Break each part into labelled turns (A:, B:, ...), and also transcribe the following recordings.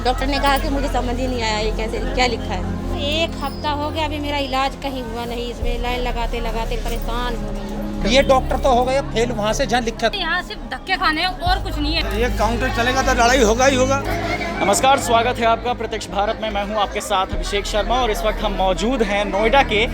A: Doctor ने कहा कि मुझे समझ ही नहीं आया ये कैसे क्या लिखा है।
B: एक हफ्ता हो गया अभी मेरा इलाज कहीं हुआ नहीं, इसमें लाइन लगाते लगाते परेशान हो गई।
C: ये डॉक्टर तो हो गए फेल, वहाँ से जहाँ लिखा
B: यहाँ सिर्फ धक्के खाने हैं और कुछ नहीं है।
D: ये काउंटर चलेगा तो लड़ाई होगा ही होगा।
E: नमस्कार, स्वागत है आपका प्रत्यक्ष भारत में। मैं हूं आपके साथ अभिषेक शर्मा और इस वक्त हम मौजूद हैं नोएडा के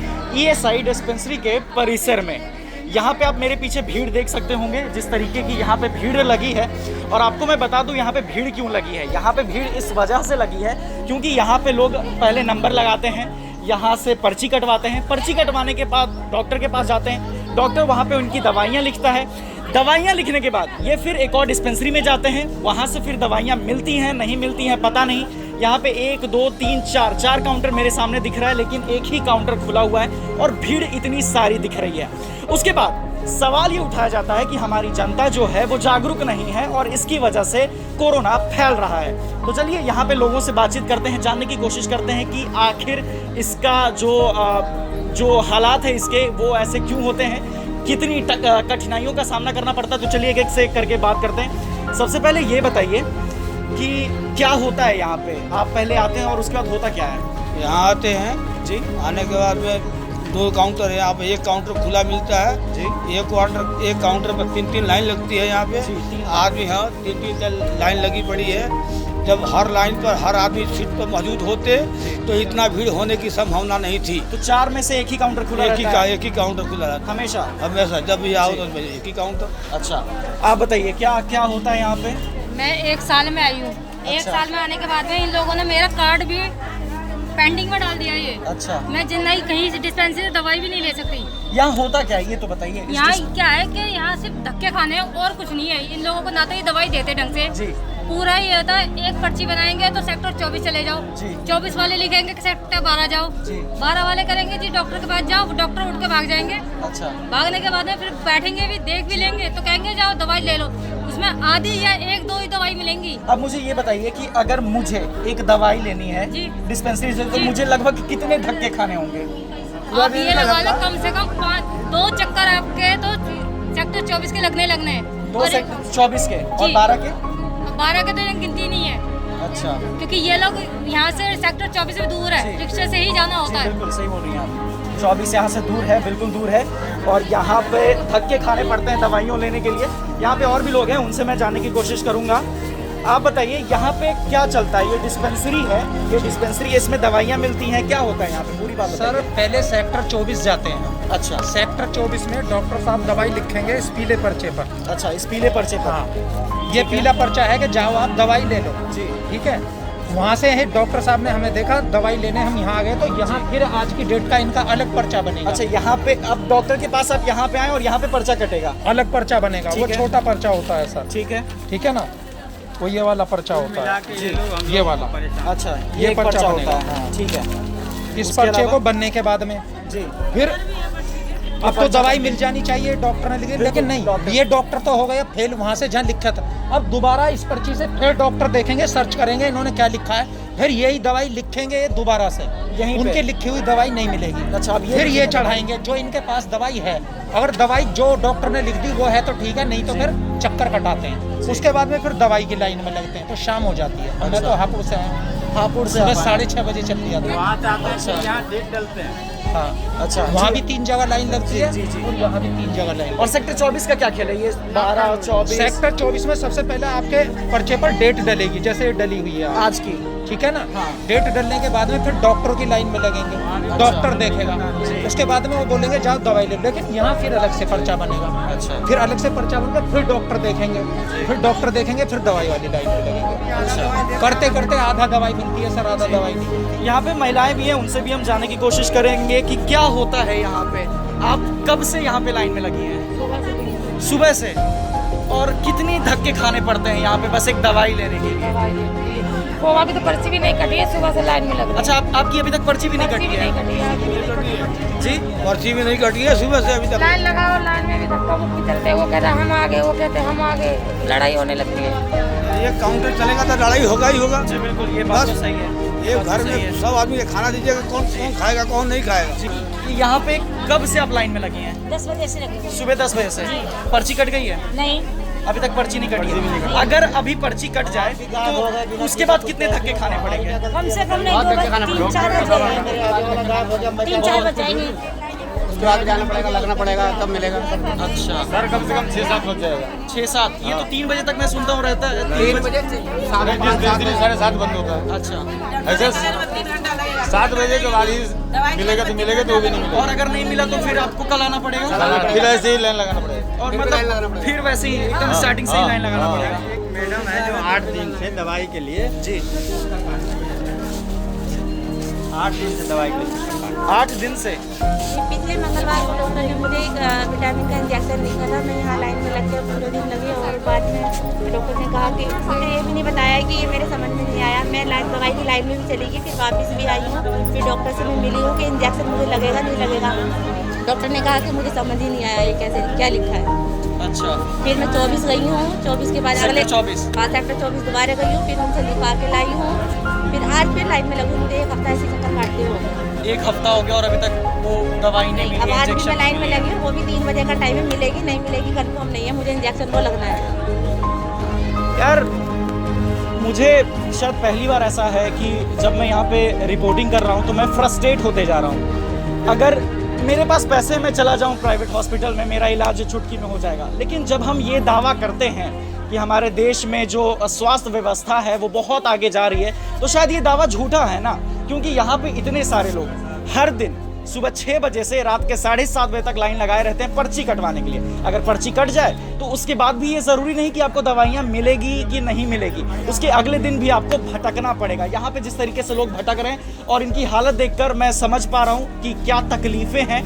E: ESI डिस्पेंसरी के परिसर में। यहाँ पे आप मेरे पीछे भीड़ देख सकते होंगे, जिस तरीके की यहाँ पे भीड़ लगी है। और आपको मैं बता दूँ यहाँ पे भीड़ क्यों लगी है। यहाँ पे भीड़ इस वजह से लगी है क्योंकि यहाँ पे लोग पहले नंबर लगाते हैं, यहाँ से पर्ची कटवाते हैं, पर्ची कटवाने के बाद डॉक्टर के पास जाते हैं, डॉक्टर वहाँ पे उनकी दवाइयाँ लिखता है, दवाइयाँ लिखने के बाद ये फिर एक और डिस्पेंसरी में जाते हैं, वहाँ से फिर दवाइयाँ मिलती हैं नहीं मिलती हैं पता नहीं। यहाँ पे 1 2 3 4 काउंटर मेरे सामने दिख रहा है, लेकिन एक ही काउंटर खुला हुआ है और भीड़ इतनी सारी दिख रही है। उसके बाद सवाल ये उठाया जाता है कि हमारी जनता जो है वो जागरूक नहीं है और इसकी वजह से कोरोना फैल रहा है। तो चलिए यहाँ पे लोगों से बातचीत करते हैं, जानने की कोशिश करते हैं कि आखिर इसका जो हालात है इसके वो ऐसे क्यों होते हैं, कितनी कठिनाइयों का सामना करना पड़ता है। तो चलिए एक एक से करके बात करते हैं। सबसे पहले ये बताइए कि क्या होता है यहाँ पे। आप पहले आते हैं और उसके बाद होता क्या है?
D: यहाँ आते हैं जी, आने के बाद में 2 काउंटर है यहाँ पे। एक काउंटर खुला मिलता है जी, एक काउंटर पर 3 लाइन लगती है यहाँ पे आदमी। हाँ, 3 लाइन लगी पड़ी है। जब हर लाइन पर हर आदमी सीट पर मौजूद होते तो इतना भीड़ होने की संभावना नहीं थी।
E: तो 4 में से एक ही काउंटर खुला रहता है?
D: एक ही काउंटर खुला रहता है हमेशा जब भी आओ तो एक ही काउंटर।
E: अच्छा, आप बताइए क्या क्या होता है यहाँ पे?
B: मैं 1 साल में आई हूँ। एक साल में आने के बाद में इन लोगों ने मेरा कार्ड भी पेंडिंग में डाल दिया ये।
E: अच्छा,
B: मैं नहीं कहीं से डिस्पेंसरी से दवाई भी नहीं ले सकती।
E: यहाँ होता क्या है ये तो बताइए।
B: यहाँ क्या है कि यहाँ सिर्फ धक्के खाने हैं और कुछ नहीं है। इन लोगों को ना तो ये दवाई देते ढंग से
E: जी,
B: पूरा ये होता है एक पर्ची बनाएंगे तो सेक्टर 24 चले जाओ
E: जी,
B: 24 वाले लिखेंगे कि सेक्टर 12 जाओ
E: जी,
B: 12 वाले करेंगे जी डॉक्टर के पास जाओ, डॉक्टर उठ के भाग जाएंगे।
E: अच्छा,
B: भागने के बाद में फिर बैठेंगे भी, देख भी लेंगे तो कहेंगे जाओ दवाई ले लो। उसमें आधी या 1 2 ही दवाई मिलेंगी।
E: अब मुझे ये बताइए कि अगर मुझे एक दवाई लेनी है
B: जी
E: डिस्पेंसरी से तो
B: जी,
E: मुझे लगभग कितने धक्के खाने होंगे?
B: आप ये लगा लो कम से कम 2 चक्कर आपके तो सेक्टर 24 के लगने हैं।
E: 2 सेक्टर 24 के और 12 के?
B: 12 के तो ये गिनती नहीं है।
E: अच्छा,
B: क्योंकि ये लोग यहाँ से सेक्टर 24 में दूर है, रिक्शा से ही जाना होता है।
E: बिल्कुल सही बोल रही हैं आप। 24 यहाँ से दूर है, बिल्कुल दूर है और यहाँ पे धक्के खाने पड़ते हैं दवाइयों लेने के लिए। यहाँ पे और भी लोग हैं, उनसे मैं जानने की कोशिश करूँगा। आप बताइए यहाँ पे क्या चलता है? ये डिस्पेंसरी है, ये डिस्पेंसरी है, इसमें दवाइयाँ मिलती हैं, क्या होता है यहाँ पे पूरी बात
C: सर
E: बताइए।
C: पहले सेक्टर 24 जाते हैं।
E: अच्छा,
C: सेक्टर 24 में डॉक्टर साहब दवाई लिखेंगे इस पीले पर्चे पर।
E: अच्छा, इस पीले पर्चे पर।
C: हाँ, ये पीला पर्चा है कि जाओ आप दवाई ले लो
E: जी,
C: ठीक है। वहाँ से है डॉक्टर साहब ने हमें देखा दवाई लेने, हम यहाँ आ गए तो यहाँ फिर आज की डेट का इनका अलग पर्चा बनेगा।
E: अच्छा, यहाँ पे अब डॉक्टर के पास आप यहाँ पे आए और यहाँ पे पर्चा कटेगा,
C: अलग पर्चा बनेगा। वो छोटा पर्चा होता है सर,
E: ठीक है,
C: ठीक है ना। वो ये वाला पर्चा होता है, ये वाला।
E: अच्छा,
C: ये पर्चा
E: होता है,
C: बनेगा।
E: हाँ, ठीक है।
C: इस
E: उसके
C: पर्चे
E: अलावा?
C: को बनने के बाद में
E: जी,
C: फिर अब तो दवाई मिल जानी चाहिए डॉक्टर ने लिखी, लेकिन नहीं, ये डॉक्टर तो हो गया फेल, वहाँ से जहाँ लिखा था। अब दोबारा इस पर्ची से फिर डॉक्टर देखेंगे, सर्च करेंगे इन्होंने क्या लिखा है, फिर यही दवाई लिखेंगे दोबारा से,
E: यहीं
C: उनके
E: पे?
C: लिखी हुई दवाई नहीं मिलेगी।
E: अच्छा, अब
C: फिर ये चढ़ाएंगे जो इनके पास दवाई है। अगर दवाई जो डॉक्टर ने लिख दी वो है तो ठीक है, नहीं तो फिर चक्कर कटाते हैं। उसके बाद में फिर दवाई की लाइन में लगते हैं तो शाम हो जाती है। मैं तो हापुड़ से आया,
E: हापुड़ से
C: सुबह 6:30 बजे चली जाती है।
E: अच्छा,
C: हाँ,
E: अच्छा,
C: वहाँ भी 3 जगह लाइन लगती है
E: जी, जी।
C: और यहाँ भी 3 जगह लाइन।
E: और सेक्टर 24 का क्या खेल है? ये 12 24
C: सेक्टर 24 में सबसे पहले आपके पर्चे पर डेट डलेगी, जैसे डली हुई है
E: आज की,
C: ठीक है ना।
E: हाँ।
C: डेट डलने के बाद में फिर डॉक्टरों की लाइन में लगेंगे, डॉक्टर देखेगा, उसके बाद में वो बोलेंगे जाओ दवाई ले लो। लेकिन यहाँ फिर अलग से पर्चा बनेगा।
E: अच्छा,
C: फिर अलग से पर्चा बनेगा, फिर डॉक्टर देखेंगे, फिर डॉक्टर देखेंगे, फिर दवाई वाली लाइन में लगेंगे।
E: अच्छा,
C: करते करते आधा दवाई मिलती है सर, आधा दवाई नहीं मिलती।
E: यहाँ पे महिलाएं भी हैं, उनसे भी हम जानने की कोशिश करेंगे कि क्या होता है यहाँ पे। आप कब से यहाँ पे लाइन में लगी हैं? सुबह से। और कितनी धक्के खाने पड़ते हैं यहाँ पे बस एक दवाई लेने के लिए?
B: वो अभी तो पर्ची भी नहीं कटी है, सुबह से लाइन में लग।
E: अच्छा, आपकी अभी तक पर्ची भी नहीं कटी है? जी,
D: पर्ची भी नहीं कटी है सुबह से अभी तक।
B: लाइन लगाओ, लाइन में भी धक्का मुक्की चलते हैं। वो कहते हैं हम आगे, वो कहते हैं हम आगे, लड़ाई होने लगती है।
D: ये काउंटर चलेगा तो लड़ाई होगा ही होगा।
E: जी बिल्कुल, ये बात तो
D: बस।
E: सही है।
D: ये घर में सब आदमी के खाना दीजिएगा, कौन खाएगा कौन नहीं खाएगा।
E: यहाँ पे कब से आप लाइन में लगी हैं?
B: 10 बजे से लगे।
E: सुबह 10 बजे से। पर्ची कट गई है?
B: नहीं,
E: अभी तक पर्ची नहीं कटी है। अगर अभी पर्ची कट जाए तो उसके बाद कितने धक्के खाने पड़ेंगे?
A: कम से कम नहीं 3-4 बज जाएंगे।
F: उसके बाद जाना पड़ेगा, लगना पड़ेगा, तब मिलेगा।
E: अच्छा
F: सर कम से कम 6-7 बज जाएगा।
E: 6-7, ये तो 3 बजे तक मैं सुनता हूँ रहता है।
F: 3 बजे 7:30 बंद होता है।
E: अच्छा,
F: ऐसे 7 बजे के बाद ही मिलेगा तो मिलेगा, तो वो भी नहीं मिलेगा।
E: और अगर नहीं मिला तो फिर आपको कल आना पड़ेगा,
F: फिर ऐसे ही लाइन लगाना पड़ेगा।
E: और मतलब फिर वैसे ही एकदम स्टार्टिंग से ही लाइन लगाना पड़ेगा।
G: मैडम है जो 8 दिन से दवाई के लिए
E: जी
G: 8 दिन से दवाई के लिए
E: 8 दिन से।
A: पिछले मंगलवार को डॉक्टर ने मुझे एक विटामिन का इंजेक्शन लिखा था। मैं यहाँ लाइन में लग के पूरे दिन लगी और बाद में डॉक्टर ने कहा कि मुझे ये भी नहीं बताया कि ये मेरे समझ में नहीं आया। मैं दवाई की लाइन में भी चली गई, फिर वापस भी आई हूँ, फिर डॉक्टर से मैं मिली हूँ कि इंजेक्शन मुझे लगेगा नहीं लगेगा। डॉक्टर ने कहा कि मुझे समझ ही नहीं आया ये कैसे क्या लिखा है।
E: अच्छा,
A: फिर मैं 24 गई हूँ, 24 के बाद अगले
E: सेक्टर 24
A: सेक्टर 24 दोबारा गई हूँ, फिर उनसे लिखवा के लाई हूँ। फिर आज फिर लाइन में लगूँ, मुझे 1 हफ्ता ऐसे चक्कर काटते हो गए।
E: 1 हफ्ता हो गया और अभी तक वो दवाई नहीं
A: अब
E: मिली,
A: आज भी मैं
E: इंजेक्शन
A: लाइन में लगी हूँ, वो भी 3 बजे का टाइम है, मिलेगी नहीं मिलेगी कंफर्म नहीं है। मुझे इंजेक्शन वो लगना है।
E: यार मुझे शायद पहली बार ऐसा है कि जब मैं यहाँ पे रिपोर्टिंग कर रहा हूँ तो मैं फ्रस्ट्रेट होते जा रहा हूँ। अगर मेरे पास पैसे मैं चला जाऊँ प्राइवेट हॉस्पिटल में, मेरा इलाज चुटकी में हो जाएगा, लेकिन जब हम ये दावा करते हैं कि हमारे देश में जो स्वास्थ्य व्यवस्था है वो बहुत आगे जा रही है, तो शायद ये दावा झूठा है ना, क्योंकि यहाँ पे इतने सारे लोग हर दिन सुबह 6 बजे से रात के 7:30 बजे तक लाइन लगाए रहते हैं पर्ची कटवाने के लिए। अगर पर्ची कट जाए तो उसके बाद भी ये ज़रूरी नहीं कि आपको दवाइयाँ मिलेगी कि नहीं मिलेगी, उसके अगले दिन भी आपको भटकना पड़ेगा। यहाँ पे जिस तरीके से लोग भटक रहे हैं और इनकी हालत देखकर मैं समझ पा रहा हूँ कि क्या तकलीफ़ें हैं।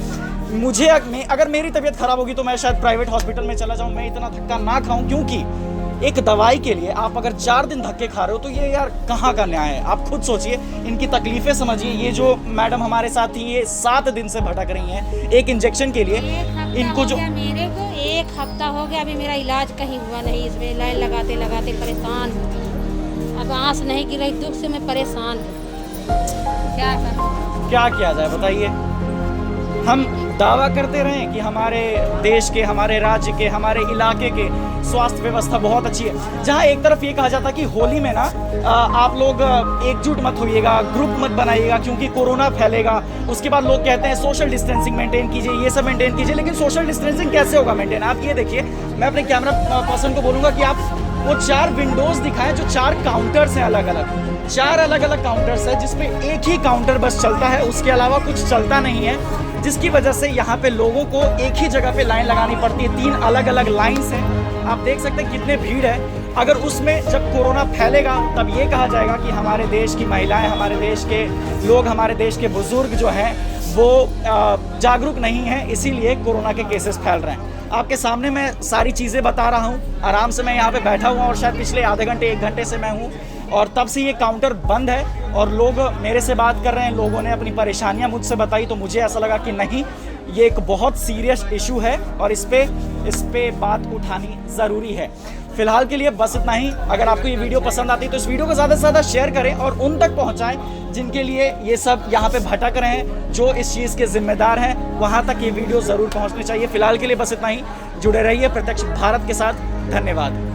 E: मुझे अगर मेरी तबीयत ख़राब होगी तो मैं शायद प्राइवेट हॉस्पिटल में चला जाऊँ, मैं इतना धक्का ना खाऊँ, क्योंकि एक दवाई के लिए आप अगर 4 दिन धक्के खा रहे हो तो ये यार कहाँ का न्याय है। आप खुद सोचिए, इनकी तकलीफें समझिए। ये जो मैडम हमारे साथ थी, ये 7 दिन से भटक रही हैं एक इंजेक्शन के लिए। इनको जो
B: मेरे को 1 हफ्ता हो गया, अभी मेरा इलाज कहीं हुआ नहीं। इसमें लाइन लगाते लगाते परेशान हूँ। अब आँस नहीं गिर, दुख से मैं परेशान हूँ। क्या करूँ?
E: क्या किया जाए बताइए। हम दावा करते रहें कि हमारे देश के, हमारे राज्य के, हमारे इलाके के स्वास्थ्य व्यवस्था बहुत अच्छी है। जहां एक तरफ ये कहा जाता कि होली में ना आप लोग एकजुट मत होइएगा, ग्रुप मत बनाइएगा क्योंकि कोरोना फैलेगा। उसके बाद लोग कहते हैं सोशल डिस्टेंसिंग मेंटेन कीजिए, ये सब मेंटेन कीजिए, लेकिन सोशल डिस्टेंसिंग कैसे होगा मेंटेन? आप ये देखिए, मैं अपने कैमरा पर्सन को बोलूँगा कि आप वो 4 विंडोज़ दिखाएं जो 4 काउंटर्स हैं, अलग अलग 4 अलग अलग काउंटर्स है, जिसपे एक ही काउंटर बस चलता है, उसके अलावा कुछ चलता नहीं है, जिसकी वजह से यहाँ पे लोगों को एक ही जगह पे लाइन लगानी पड़ती है। 3 अलग अलग लाइन्स हैं, आप देख सकते हैं कितने भीड़ है। अगर उसमें जब कोरोना फैलेगा तब ये कहा जाएगा कि हमारे देश की महिलाएं, हमारे देश के लोग, हमारे देश के बुजुर्ग जो हैं वो जागरूक नहीं हैं, इसीलिए कोरोना के केसेस फैल रहे हैं। आपके सामने मैं सारी चीज़ें बता रहा हूँ, आराम से मैं यहाँ पे बैठा हुआ और शायद पिछले आधे घंटे 1 घंटे से मैं हूँ और तब से ये काउंटर बंद है और लोग मेरे से बात कर रहे हैं। लोगों ने अपनी परेशानियां मुझसे बताई तो मुझे ऐसा लगा कि नहीं, ये एक बहुत सीरियस इशू है और इस पे बात उठानी ज़रूरी है। फिलहाल के लिए बस इतना ही। अगर आपको ये वीडियो पसंद आती है तो इस वीडियो को ज़्यादा से ज़्यादा शेयर करें और उन तक पहुँचाएं जिनके लिए ये सब यहाँ पे भटक रहे हैं, जो इस चीज़ के जिम्मेदार हैं, वहाँ तक ये वीडियो ज़रूर पहुँचनी चाहिए। फिलहाल के लिए बस इतना ही। जुड़े रहिए प्रत्यक्ष भारत के साथ। धन्यवाद।